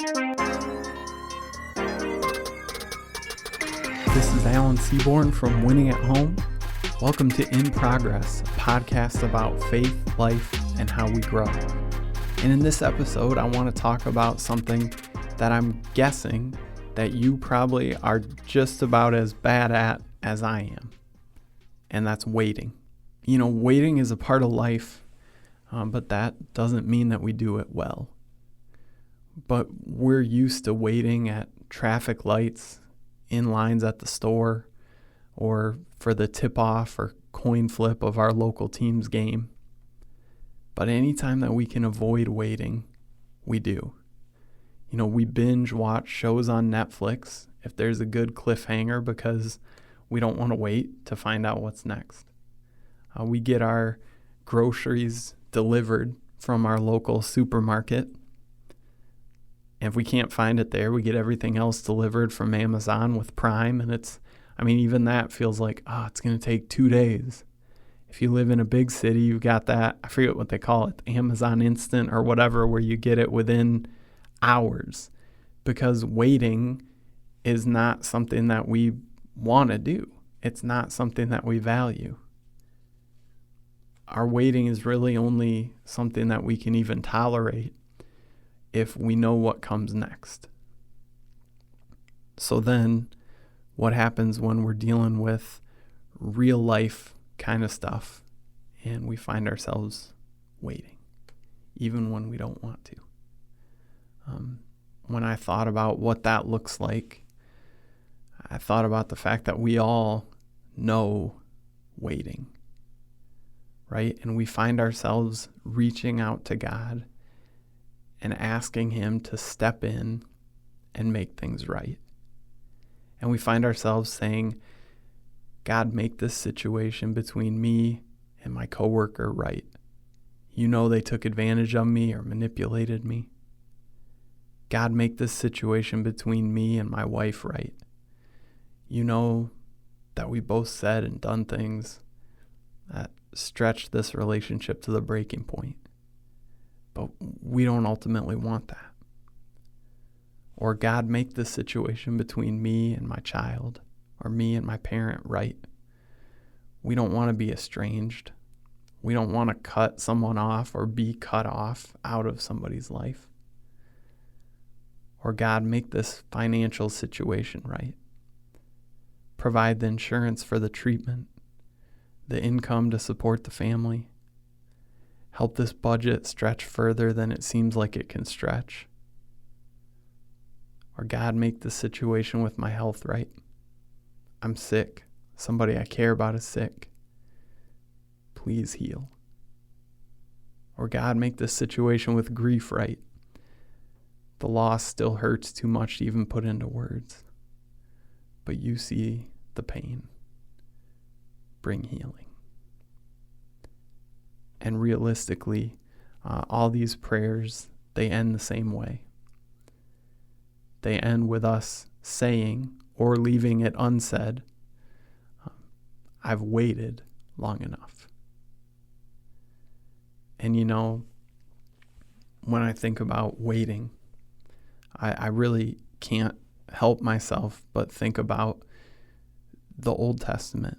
This is Alan Seaborn from Winning at Home. Welcome to In Progress, a podcast about faith, life, and how we grow. And in this episode, I want to talk about something that I'm guessing that you probably are just about as bad at as I am, and that's waiting. You know, waiting is a part of life, but that doesn't mean that we do it well. But we're used to waiting at traffic lights, in lines at the store, or for the tip-off or coin flip of our local team's game. But anytime that we can avoid waiting, we do. You know, we binge watch shows on Netflix if there's a good cliffhanger because we don't want to wait to find out what's next. We get our groceries delivered from our local supermarket. If we can't find it there, we get everything else delivered from Amazon with Prime. And even that feels like, it's going to take 2 days. If you live in a big city, you've got that, I forget what they call it, Amazon Instant or whatever, where you get it within hours. Because waiting is not something that we want to do. It's not something that we value. Our waiting is really only something that we can even tolerate if we know what comes next. So then what happens when we're dealing with real life kind of stuff and we find ourselves waiting, even when we don't want to? When I thought about what that looks like, I thought about the fact that we all know waiting, right? And we find ourselves reaching out to God and asking Him to step in and make things right. And we find ourselves saying, God, make this situation between me and my coworker right. You know they took advantage of me or manipulated me. God, make this situation between me and my wife right. You know that we both said and done things that stretched this relationship to the breaking point. But we don't ultimately want that. Or God, make this situation between me and my child or me and my parent right. We don't want to be estranged. We don't want to cut someone off or be cut off out of somebody's life. Or God, make this financial situation right. Provide the insurance for the treatment, the income to support the family. Help this budget stretch further than it seems like it can stretch. Or God, make the situation with my health right. I'm sick. Somebody I care about is sick. Please heal. Or God, make this situation with grief right. The loss still hurts too much to even put into words. But you see the pain. Bring healing. And realistically, all these prayers, they end the same way. They end with us saying or leaving it unsaid, I've waited long enough. And you know, when I think about waiting, I really can't help myself but think about the Old Testament.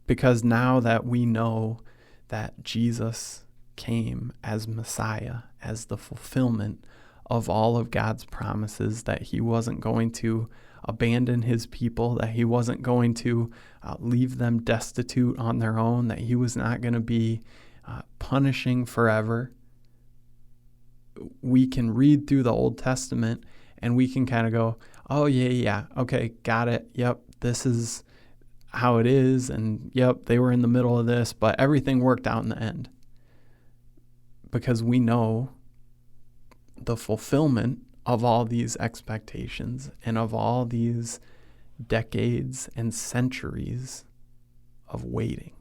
Because now that we know that Jesus came as Messiah, as the fulfillment of all of God's promises, that He wasn't going to abandon His people, that He wasn't going to leave them destitute on their own, that He was not going to be punishing forever. We can read through the Old Testament and we can kind of go, oh yeah, okay, got it, yep, this is how it is, and yep, they were in the middle of this, but everything worked out in the end. Because we know the fulfillment of all these expectations and of all these decades and centuries of waiting.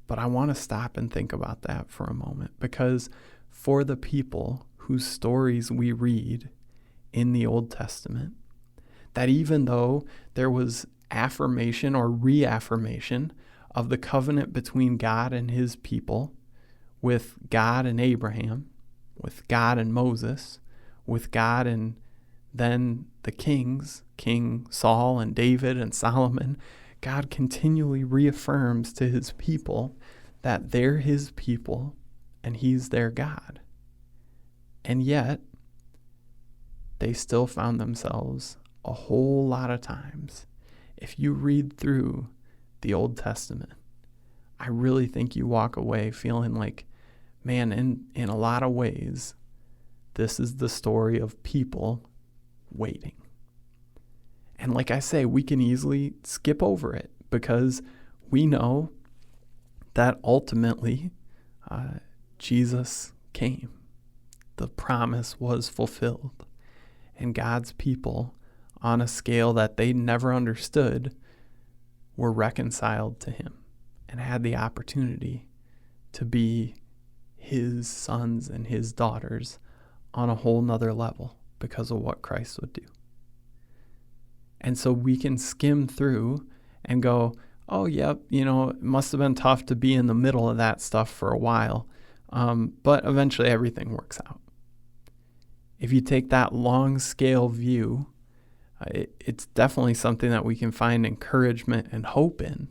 But I want to stop and think about that for a moment, because for the people whose stories we read in the Old Testament, that even though there was affirmation or reaffirmation of the covenant between God and His people, with God and Abraham, with God and Moses, with God. And then the kings, King Saul and David and Solomon, God continually reaffirms to his people that they're his people and he's their God. And yet, they still found themselves a whole lot of times. If you read through the Old Testament, I really think you walk away feeling like, man, in a lot of ways, this is the story of people waiting. And like I say, we can easily skip over it because we know that ultimately Jesus came. The promise was fulfilled. And God's people, on a scale that they never understood, were reconciled to him and had the opportunity to be his sons and his daughters on a whole nother level because of what Christ would do. And so we can skim through and go, oh, yep, it must have been tough to be in the middle of that stuff for a while, but eventually everything works out. If you take that long scale view, it's definitely something that we can find encouragement and hope in.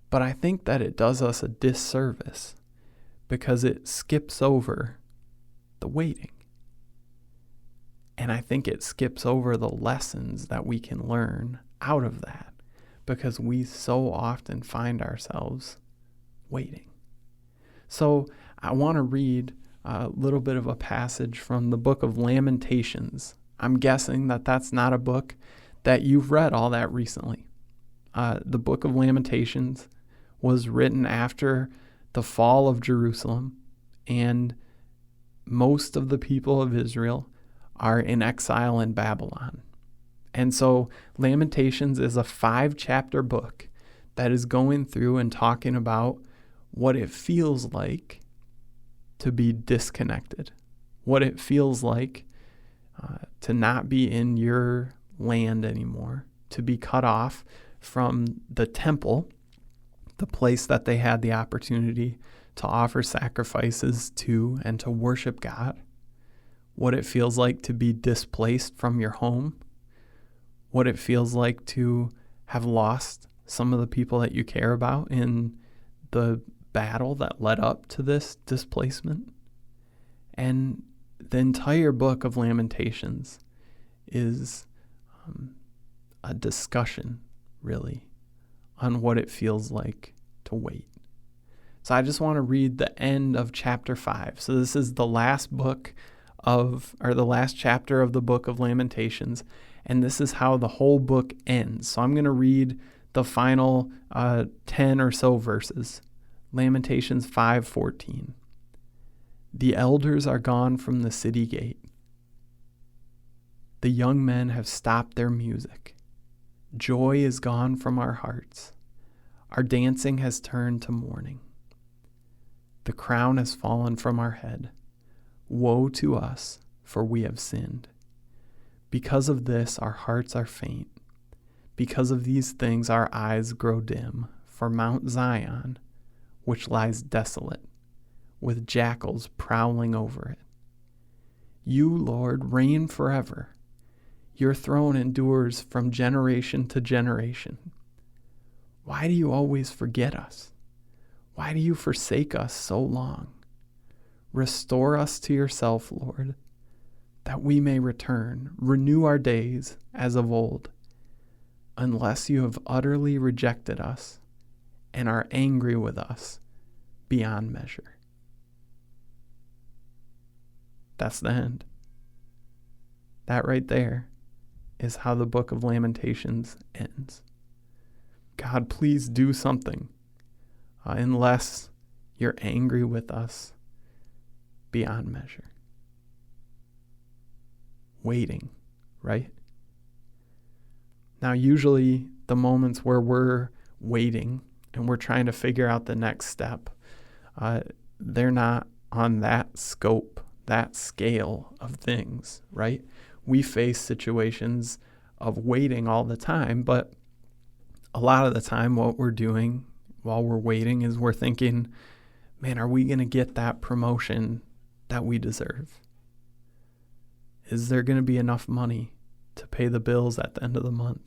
But I think that it does us a disservice because it skips over the waiting. And I think it skips over the lessons that we can learn out of that because we so often find ourselves waiting. So I want to read a little bit of a passage from the book of Lamentations. I'm guessing that that's not a book that you've read all that recently. The book of Lamentations was written after the fall of Jerusalem, and most of the people of Israel are in exile in Babylon. And so Lamentations is a 5-chapter book that is going through and talking about what it feels like to be disconnected, what it feels like to not be in your land anymore, to be cut off from the temple, the place that they had the opportunity to offer sacrifices to and to worship God, what it feels like to be displaced from your home, what it feels like to have lost some of the people that you care about in the battle that led up to this displacement. And the entire book of Lamentations is a discussion, really, on what it feels like to wait. So I just want to read the end of chapter 5. So this is the last the last chapter of the book of Lamentations, and this is how the whole book ends. So I'm going to read the final 10 or so verses. Lamentations 5:14. The elders are gone from the city gate. The young men have stopped their music. Joy is gone from our hearts. Our dancing has turned to mourning. The crown has fallen from our head. Woe to us, for we have sinned. Because of this, our hearts are faint. Because of these things, our eyes grow dim. For Mount Zion, which lies desolate, with jackals prowling over it. You, Lord, reign forever. Your throne endures from generation to generation. Why do you always forget us? Why do you forsake us so long? Restore us to yourself, Lord, that we may return. Renew our days as of old, unless you have utterly rejected us and are angry with us beyond measure. That's the end. That right there is how the book of Lamentations ends. God, please do something, unless you're angry with us beyond measure. Waiting, right? Now, usually the moments where we're waiting and we're trying to figure out the next step, they're not on that scope, that scale of things, right? We face situations of waiting all the time, but a lot of the time what we're doing while we're waiting is we're thinking, man, are we going to get that promotion that we deserve? Is there going to be enough money to pay the bills at the end of the month?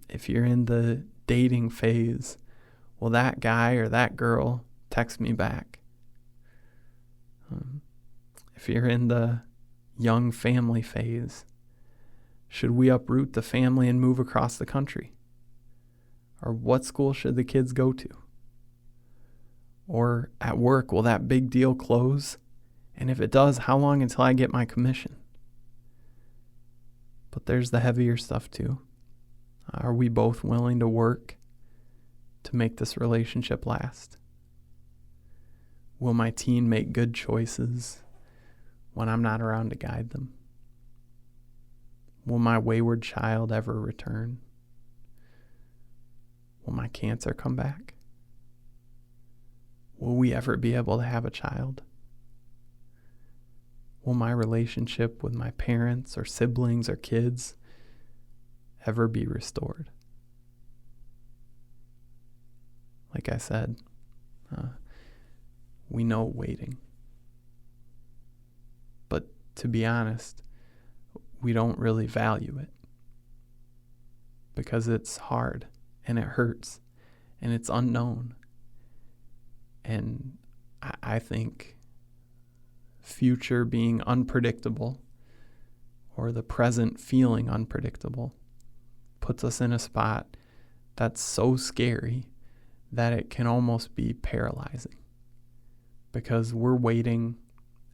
If you're in the dating phase, will that guy or that girl text me back? If you're in the young family phase, should we uproot the family and move across the country? Or what school should the kids go to? Or at work, will that big deal close? And if it does, how long until I get my commission? But there's the heavier stuff too. Are we both willing to work to make this relationship last? Will my teen make good choices when I'm not around to guide them? Will my wayward child ever return? Will my cancer come back? Will we ever be able to have a child? Will my relationship with my parents or siblings or kids ever be restored? Like I said, we know waiting. But to be honest, we don't really value it because it's hard and it hurts and it's unknown. And I think future being unpredictable or the present feeling unpredictable puts us in a spot that's so scary that it can almost be paralyzing because we're waiting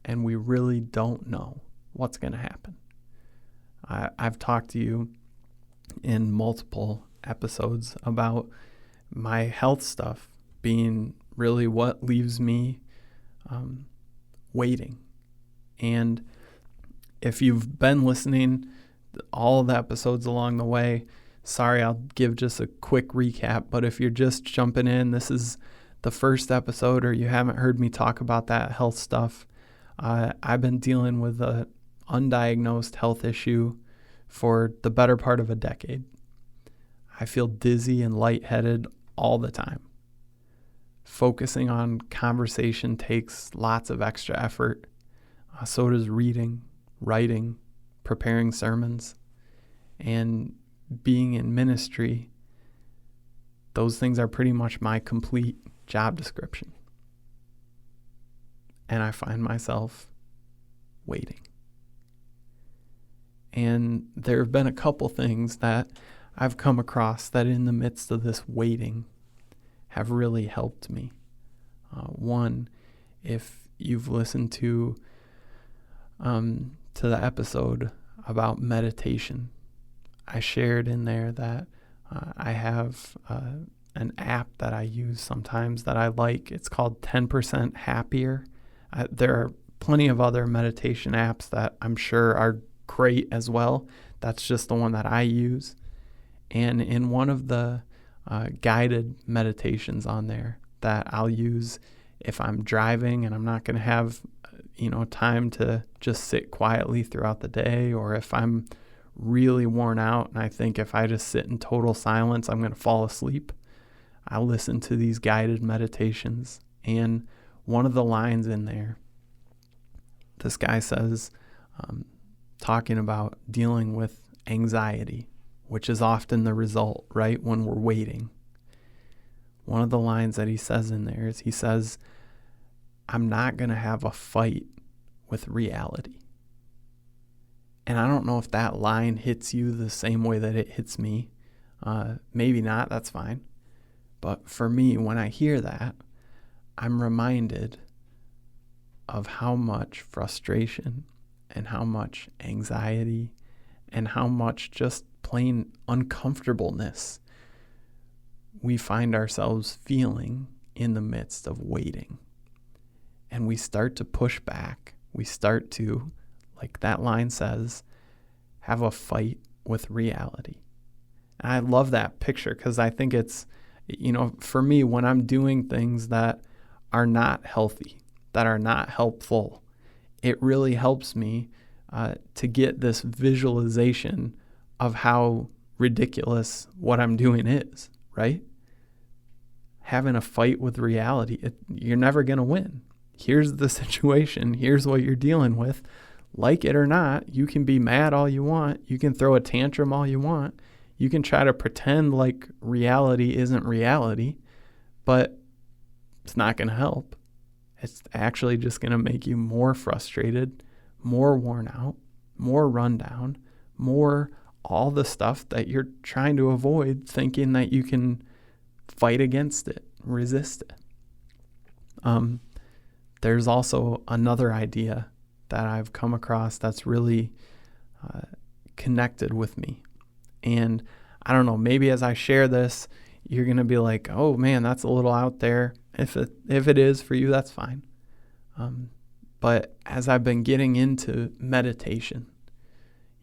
and we really don't know what's going to happen. I've talked to you in multiple episodes about my health stuff being really what leaves me waiting. And if you've been listening all the episodes along the way, sorry, I'll give just a quick recap, but if you're just jumping in, this is the first episode or you haven't heard me talk about that health stuff, I've been dealing with an undiagnosed health issue for the better part of a decade. I feel dizzy and lightheaded all the time. Focusing on conversation takes lots of extra effort. So does reading, writing, preparing sermons, and being in ministry. Those things are pretty much my complete job description. And I find myself waiting. And there have been a couple things that I've come across that in the midst of this waiting have really helped me. One, if you've listened to the episode about meditation, I shared in there that I have an app that I use sometimes that I like. It's called 10% Happier. There are plenty of other meditation apps that I'm sure are great as well. That's just the one that I use. And in one of the guided meditations on there that I'll use if I'm driving and I'm not going to have, time to just sit quietly throughout the day, or if I'm really worn out and I think if I just sit in total silence, I'm going to fall asleep, I listen to these guided meditations. And one of the lines in there, this guy says, talking about dealing with anxiety, which is often the result, right, when we're waiting. One of the lines that he says in there is, he says, I'm not going to have a fight with reality. And I don't know if that line hits you the same way that it hits me. Maybe not, that's fine. But for me, when I hear that, I'm reminded of how much frustration and how much anxiety and how much just plain uncomfortableness we find ourselves feeling in the midst of waiting. And we start to push back. We start to, like that line says, have a fight with reality. And I love that picture because I think it's, for me, when I'm doing things that are not healthy, that are not helpful, it really helps me to get this visualization of how ridiculous what I'm doing is, right? Having a fight with reality, you're never going to win. Here's the situation. Here's what you're dealing with. like it or not, you can be mad all you want. You can throw a tantrum all you want. You can try to pretend like reality isn't reality, but it's not going to help. It's actually just going to make you more frustrated, more worn out, more run down, more all the stuff that you're trying to avoid, thinking that you can fight against it, resist it. There's also another idea that I've come across that's really connected with me. And I don't know, maybe as I share this, you're going to be like, oh man, that's a little out there. If it is for you, that's fine. But as I've been getting into meditation,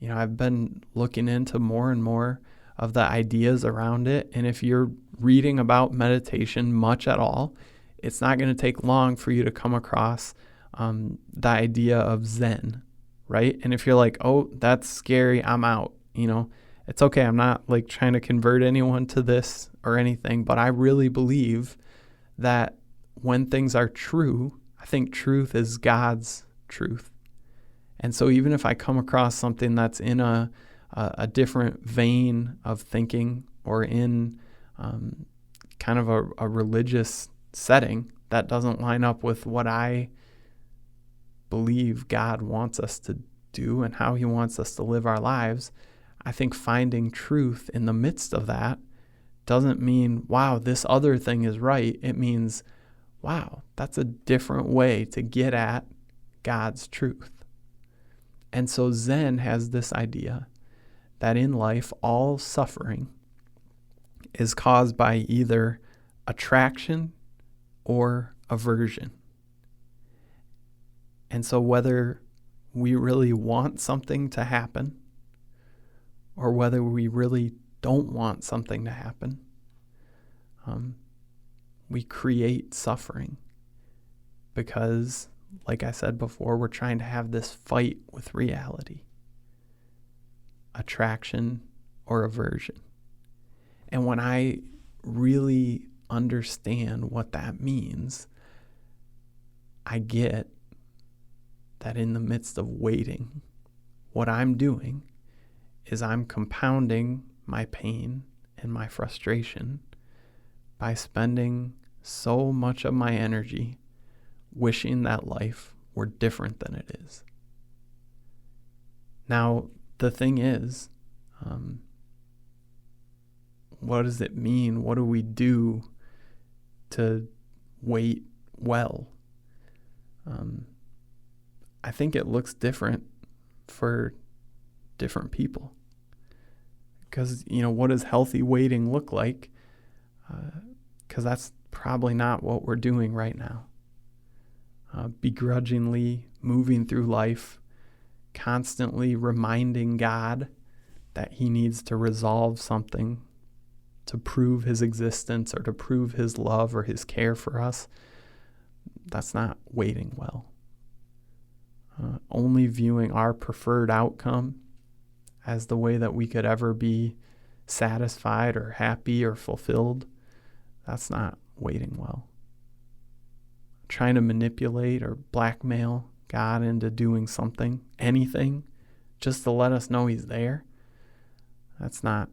I've been looking into more and more of the ideas around it. And if you're reading about meditation much at all, it's not going to take long for you to come across the idea of Zen, right? And if you're like, oh, that's scary, I'm out, it's okay. I'm not like trying to convert anyone to this or anything, but I really believe that when things are true, I think truth is God's truth. And so even if I come across something that's in a different vein of thinking or in kind of a religious setting that doesn't line up with what I believe God wants us to do and how he wants us to live our lives, I think finding truth in the midst of that doesn't mean, wow, this other thing is right. It means, wow, that's a different way to get at God's truth. And so Zen has this idea that in life, all suffering is caused by either attraction or aversion. And so whether we really want something to happen or whether we really don't want something to happen, we create suffering because, like I said before, we're trying to have this fight with reality, attraction or aversion. And when I really understand what that means, I get that in the midst of waiting, what I'm doing is I'm compounding my pain and my frustration by spending so much of my energy wishing that life were different than it is. Now, the thing is, what does it mean? What do we do to wait well? I think it looks different for different people. Because, what does healthy waiting look like? Because that's probably not what we're doing right now. Begrudgingly moving through life, constantly reminding God that he needs to resolve something to prove his existence or to prove his love or his care for us. That's not waiting well. Only viewing our preferred outcome as the way that we could ever be satisfied or happy or fulfilled, that's not waiting well. Trying to manipulate or blackmail God into doing something, anything, just to let us know he's there, that's not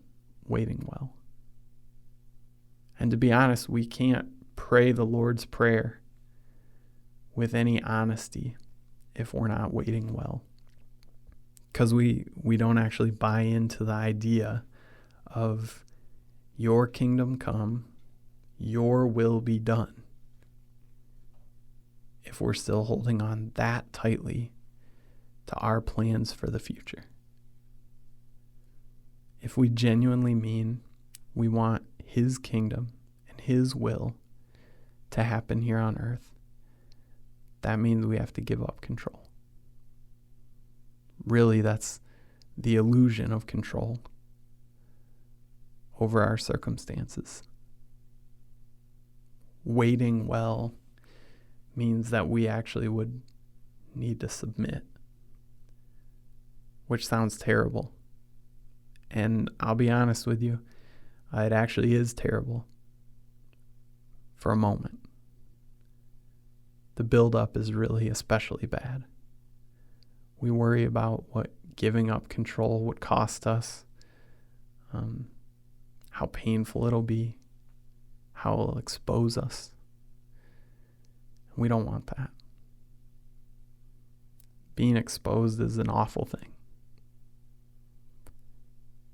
waiting well. And to be honest, we can't pray the Lord's Prayer with any honesty if we're not waiting well. Because we don't actually buy into the idea of your kingdom come, your will be done, if we're still holding on that tightly to our plans for the future. If we genuinely mean we want his kingdom and his will to happen here on earth, that means we have to give up control. Really, that's the illusion of control over our circumstances. Waiting well means that we actually would need to submit, which sounds terrible. And I'll be honest with you, it actually is terrible for a moment. The buildup is really especially bad. We worry about what giving up control would cost us, how painful it'll be, how it'll expose us. We don't want that. Being exposed is an awful thing.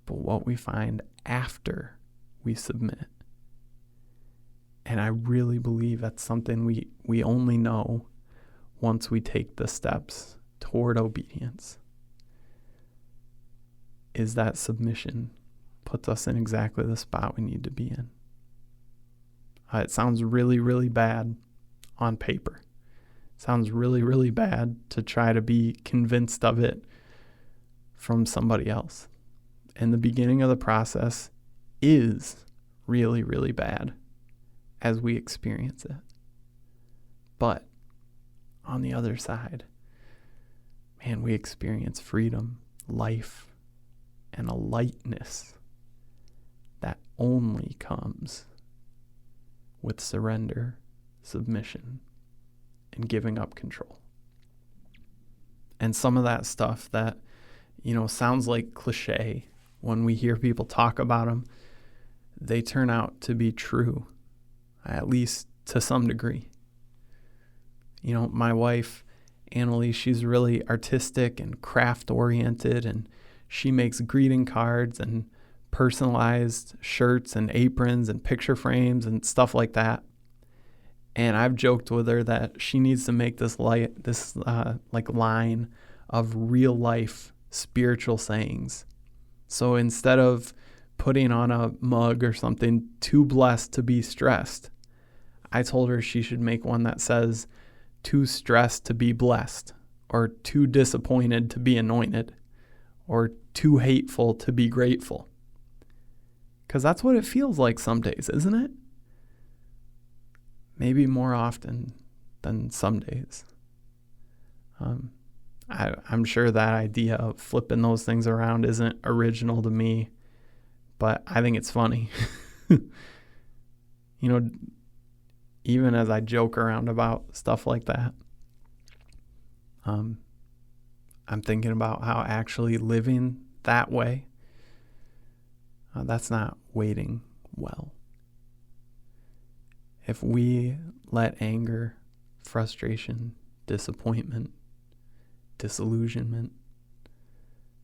But what we find after we submit, and I really believe that's something we only know once we take the steps toward obedience, is that submission puts us in exactly the spot we need to be in. It sounds really, really bad on paper. It sounds really, really bad to try to be convinced of it from somebody else. And the beginning of the process is really, really bad as we experience it. But on the other side, man, we experience freedom, life, and a lightness that only comes with surrender, submission, and giving up control. And some of that stuff that, sounds like cliche when we hear people talk about them, they turn out to be true, at least to some degree. My wife, Annalise, she's really artistic and craft-oriented, and she makes greeting cards and personalized shirts and aprons and picture frames and stuff like that. And I've joked with her that she needs to make this line of real life spiritual sayings. So instead of putting on a mug or something, too blessed to be stressed, I told her she should make one that says, too stressed to be blessed, or too disappointed to be anointed, or too hateful to be grateful. Because that's what it feels like some days, isn't it? Maybe more often than some days. I'm sure that idea of flipping those things around isn't original to me, but I think it's funny. Even as I joke around about stuff like that, I'm thinking about how actually living that way, that's not waiting well. If we let anger, frustration, disappointment, disillusionment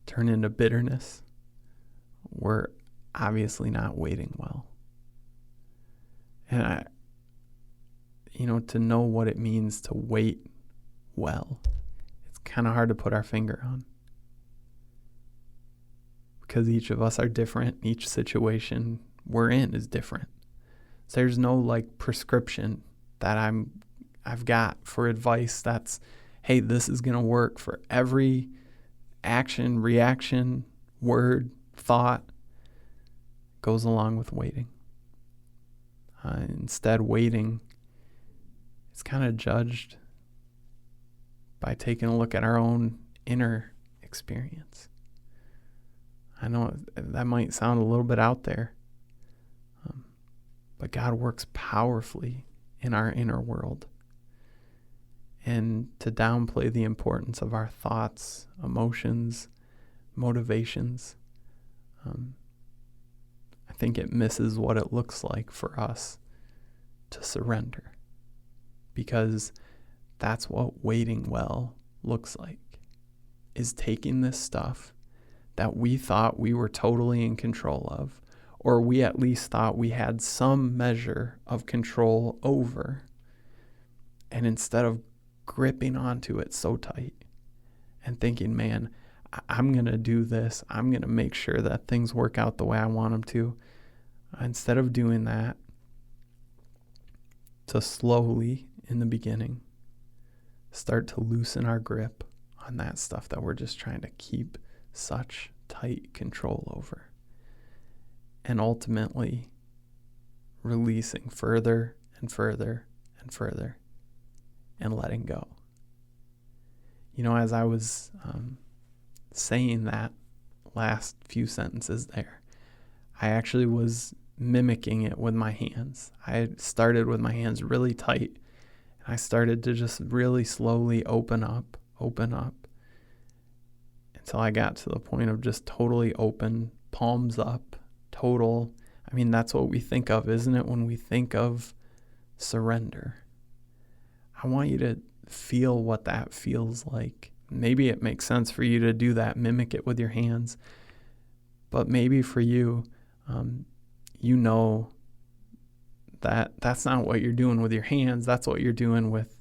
turn into bitterness, we're obviously not waiting well. And to know what it means to wait well, it's kind of hard to put our finger on. Because each of us are different. Each situation we're in is different. So there's no prescription that I've got for advice that's, hey, this is going to work for every action, reaction, word, thought goes along with waiting. Instead, waiting is kind of judged by taking a look at our own inner experience. I know that might sound a little bit out there, but God works powerfully in our inner world. And to downplay the importance of our thoughts, emotions, motivations, I think it misses what it looks like for us to surrender. Because that's what waiting well looks like, is taking this stuff that we thought we were totally in control of, or we at least thought we had some measure of control over, and instead of gripping onto it so tight and thinking, man, I'm going to do this, I'm going to make sure that things work out the way I want them to, instead of doing that, to slowly, in the beginning, start to loosen our grip on that stuff that we're just trying to keep such tight control over. And ultimately releasing further and further and further and letting go. As I was saying that last few sentences there, I actually was mimicking it with my hands. I started with my hands really tight. I started to just really slowly open up. till I got to the point of just totally open, palms up, total. I mean, that's what we think of, isn't it, when we think of surrender? I want you to feel what that feels like. Maybe it makes sense for you to do that, mimic it with your hands. But maybe for you, you know that that's not what you're doing with your hands. That's what you're doing with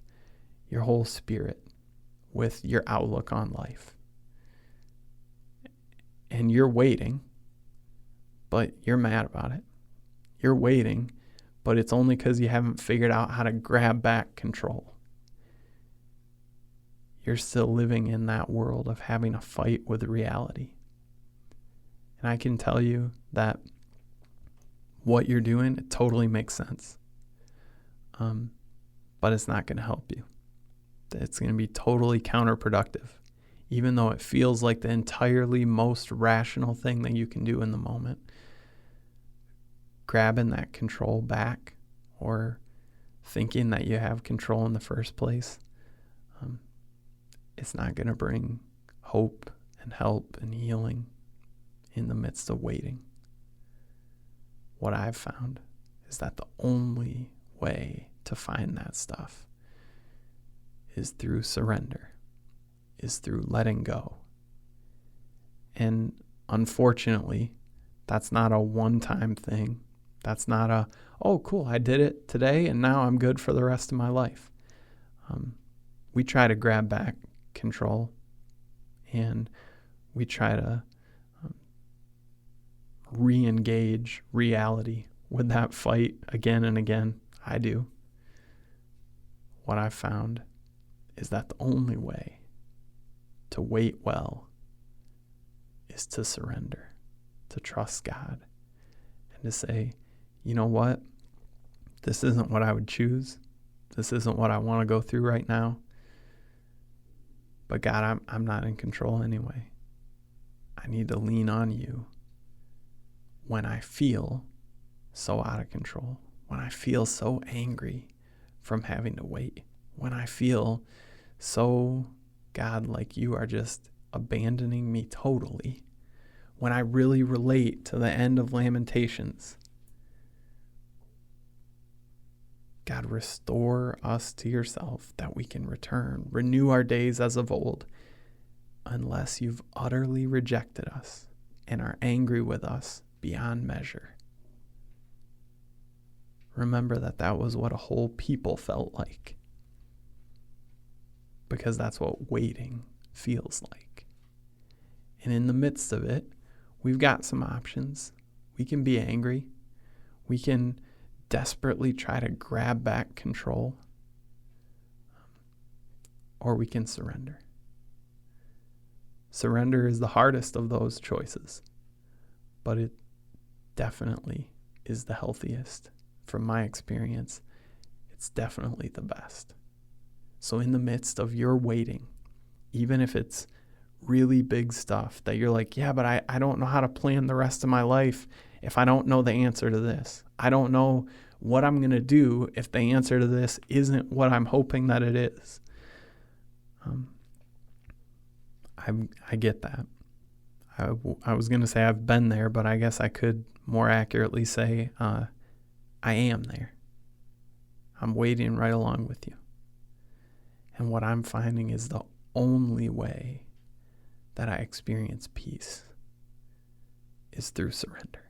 your whole spirit, with your outlook on life. And you're waiting, but you're mad about it. You're waiting, but it's only because you haven't figured out how to grab back control. You're still living in that world of having a fight with reality. And I can tell you that what you're doing, it totally makes sense. But it's not going to help you. It's going to be totally counterproductive, even though it feels like the entirely most rational thing that you can do in the moment. Grabbing that control back, or thinking that you have control in the first place, it's not going to bring hope and help and healing in the midst of waiting. What I've found is that the only way to find that stuff is through surrender, is through letting go. And unfortunately, that's not a one-time thing. That's not a, oh, cool, I did it today and now I'm good for the rest of my life. We try to grab back control, and we try to re-engage reality with that fight again and again. I do. What I've found is that the only way to wait well is to surrender, to trust God, and to say, you know what? This isn't what I would choose. This isn't what I want to go through right now. But God, I'm not in control anyway. I need to lean on you when I feel so out of control, when I feel so angry from having to wait, when I feel so, God, like you are just abandoning me totally, when I really relate to the end of Lamentations. God, restore us to yourself that we can return. Renew our days as of old, unless you've utterly rejected us and are angry with us beyond measure. Remember that was what a whole people felt like, because that's what waiting feels like. And in the midst of it, we've got some options. We can be angry. We can desperately try to grab back control, or we can surrender. Surrender is the hardest of those choices, but it definitely is the healthiest. From my experience, it's definitely the best. So in the midst of your waiting, even if it's really big stuff that you're like, yeah, but I don't know how to plan the rest of my life if I don't know the answer to this. I don't know what I'm going to do if the answer to this isn't what I'm hoping that it is. I get that. I was going to say I've been there, but I guess I could more accurately say I am there. I'm waiting right along with you. And what I'm finding is the only way that I experience peace is through surrender.